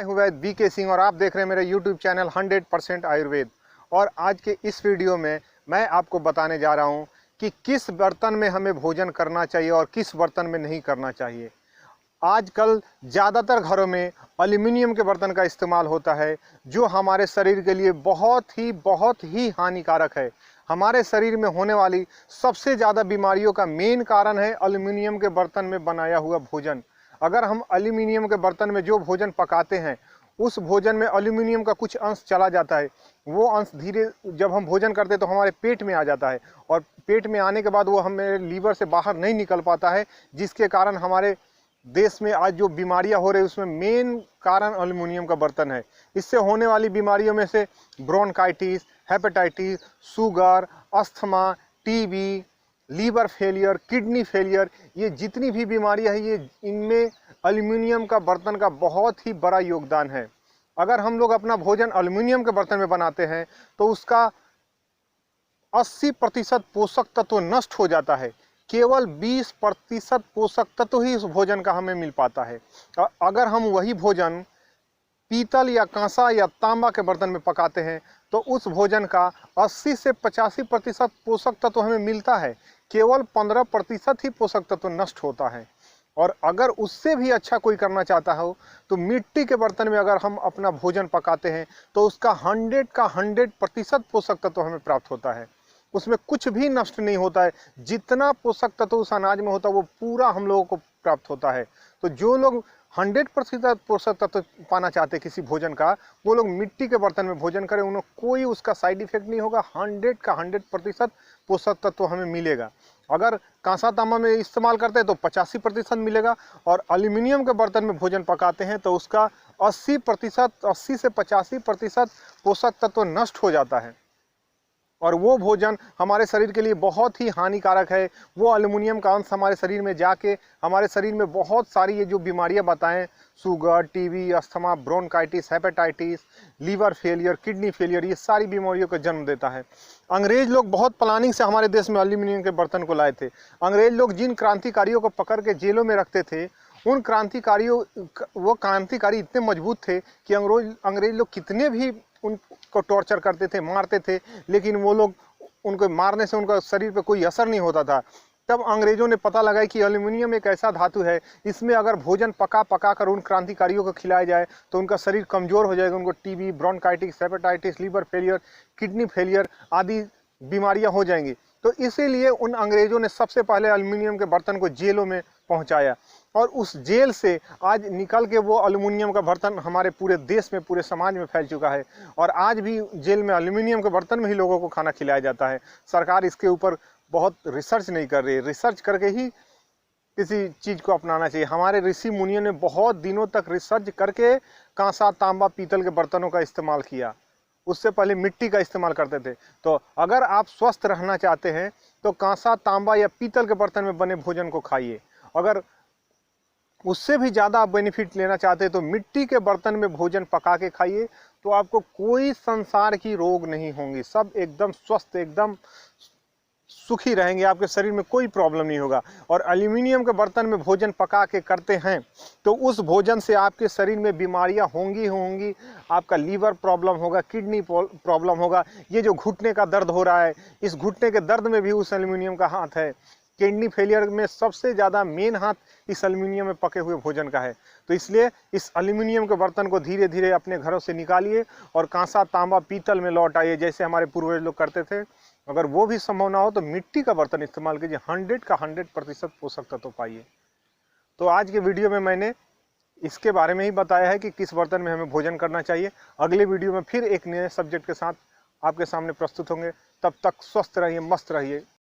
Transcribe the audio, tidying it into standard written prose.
मैं हूं वैद्य वीके सिंह और आप देख रहे हैं मेरे YouTube चैनल 100% आयुर्वेद। और आज के इस वीडियो में मैं आपको बताने जा रहा हूं कि किस बर्तन में हमें भोजन करना चाहिए और किस बर्तन में नहीं करना चाहिए। आजकल ज़्यादातर घरों में एल्युमिनियम के बर्तन का इस्तेमाल होता है, जो हमारे शरीर के लिए बहुत ही हानिकारक है। हमारे शरीर में होने वाली सबसे ज़्यादा बीमारियों का मेन कारण है एल्युमिनियम के बर्तन में बनाया हुआ भोजन। अगर हम एल्युमिनियम के बर्तन में जो भोजन पकाते हैं, उस भोजन में एल्युमिनियम का कुछ अंश चला जाता है। वो अंश धीरे जब हम भोजन करते हैं तो हमारे पेट में आ जाता है, और पेट में आने के बाद वो हमें लीवर से बाहर नहीं निकल पाता है, जिसके कारण हमारे देश में आज जो बीमारियां हो रही है उसमें मेन कारण एल्युमिनियम का बर्तन है। इससे होने वाली बीमारियों में से bronchitis, hepatitis, sugar, asthma, TB, liver failure, kidney failure, ये जितनी भी बीमारियां हैं, ये इनमें एल्युमिनियम का बर्तन का बहुत ही बड़ा योगदान है। अगर हम लोग अपना भोजन एल्युमिनियम के बर्तन में बनाते हैं तो उसका 80% पोषक तत्व नष्ट हो जाता है। केवल 20% पोषक तत्व ही उस भोजन का हमें मिल पाता है। अगर हम वही भोजन पीतल या कांसा या तांबा के बर्तन में पकाते हैं तो उस भोजन का 80 से 85% पोषक तत्व हमें मिलता है। केवल 15% ही पोषक तत्व नष्ट होता है। और अगर उससे भी अच्छा कोई करना चाहता हो तो मिट्टी के बर्तन में अगर हम अपना भोजन पकाते हैं तो उसका 100% पोषक तत्व हमें प्राप्त होता है। उसमें कुछ भी नष्ट नहीं होता है। जितना पोषक तत्व उस अनाज में होता है वो पूरा हम लोगों को प्राप्त होता है। तो जो लोग 100% पोषक तत्व पाना चाहते हैं किसी भोजन का, वो लोग मिट्टी के बर्तन में भोजन करें, उन्हें कोई उसका साइड इफेक्ट नहीं होगा। 100% पोषक तत्व हमें मिलेगा। अगर कांसा तांबा में इस्तेमाल करते हैं तो 85% मिलेगा, और एल्युमिनियम के बर्तन में भोजन पकाते हैं तो उसका 80 से 85% पोषक तत्व नष्ट हो जाता है, और वो भोजन हमारे शरीर के लिए बहुत ही हानिकारक है। वो एल्युमिनियम का अंश हमारे शरीर में जाके हमारे शरीर में बहुत सारी ये जो बीमारियां बताएं, sugar, TB, asthma, bronchitis, hepatitis, liver failure, kidney failure, ये सारी बीमारियों को जन्म देता है। अंग्रेज लोग बहुत प्लानिंग से हमारे देश में एल्युमिनियम के बर्तन को लाए थे। अंग्रेज लोग जिन क्रांतिकारियों को पकड़ के जेलों में रखते थे, उन वो क्रांतिकारी इतने मजबूत थे कि अंग्रेज लोग कितने भी उनको टॉर्चर करते थे, मारते थे, लेकिन वो लोग उनको मारने से उनका शरीर पे कोई असर नहीं होता था। तब अंग्रेजों ने पता लगाया कि एल्युमिनियम एक ऐसा धातु है, इसमें अगर भोजन पका कर उन क्रांतिकारियों को खिलाया जाए तो उनका शरीर कमजोर हो जाएगा। उनको TB, bronchitis, hepatitis, liver failure, kidney failure आदि बीमारियां हो जाएंगी। तो इसीलिए उन अंग्रेजों ने सबसे पहले एल्युमिनियम के बर्तन को जेलों में पहुंचाया, और उस जेल से आज निकल के वो एल्युमिनियम का बर्तन हमारे पूरे देश में, पूरे समाज में फैल चुका है। और आज भी जेल में एल्युमिनियम के बर्तन में ही लोगों को खाना खिलाया जाता है। सरकार इसके ऊपर बहुत रिसर्च नहीं कर रही है। रिसर्च करके ही किसी चीज़ को अपनाना चाहिए। हमारे ऋषि मुनियों ने बहुत दिनों तक रिसर्च करके कांसा, तांबा, पीतल के बर्तनों का इस्तेमाल किया। उससे पहले मिट्टी का इस्तेमाल करते थे। तो अगर आप स्वस्थ रहना चाहते हैं तो कांसा, तांबा या पीतल के बर्तन में बने भोजन को खाइए। अगर उससे भी ज़्यादा आप बेनिफिट लेना चाहते हैं तो मिट्टी के बर्तन में भोजन पका के खाइए, तो आपको कोई संसार की रोग नहीं होंगी। सब एकदम स्वस्थ, एकदम सुखी रहेंगे, आपके शरीर में कोई प्रॉब्लम नहीं होगा। और एल्युमिनियम के बर्तन में भोजन पका के करते हैं तो उस भोजन से आपके शरीर में बीमारियां होंगी। आपका लीवर प्रॉब्लम होगा, किडनी प्रॉब्लम होगा। ये जो घुटने का दर्द हो रहा है, इस घुटने के दर्द में भी उस एल्युमिनियम का हाथ है। किडनी फेलियर में सबसे ज़्यादा मेन हाथ इस एल्युमिनियम में पके हुए भोजन का है। तो इसलिए इस एल्युमिनियम के बर्तन को धीरे धीरे अपने घरों से निकालिए और कांसा, तांबा, पीतल में लौट आइए, जैसे हमारे पूर्वज लोग करते थे। अगर वो भी संभव ना हो तो मिट्टी का बर्तन इस्तेमाल कीजिए। 100% पोषक तत्व पाइए। तो आज के वीडियो में मैंने इसके बारे में ही बताया है कि किस बर्तन में हमें भोजन करना चाहिए। अगले वीडियो में फिर एक नए सब्जेक्ट के साथ आपके सामने प्रस्तुत होंगे। तब तक स्वस्थ रहिए, मस्त रहिए।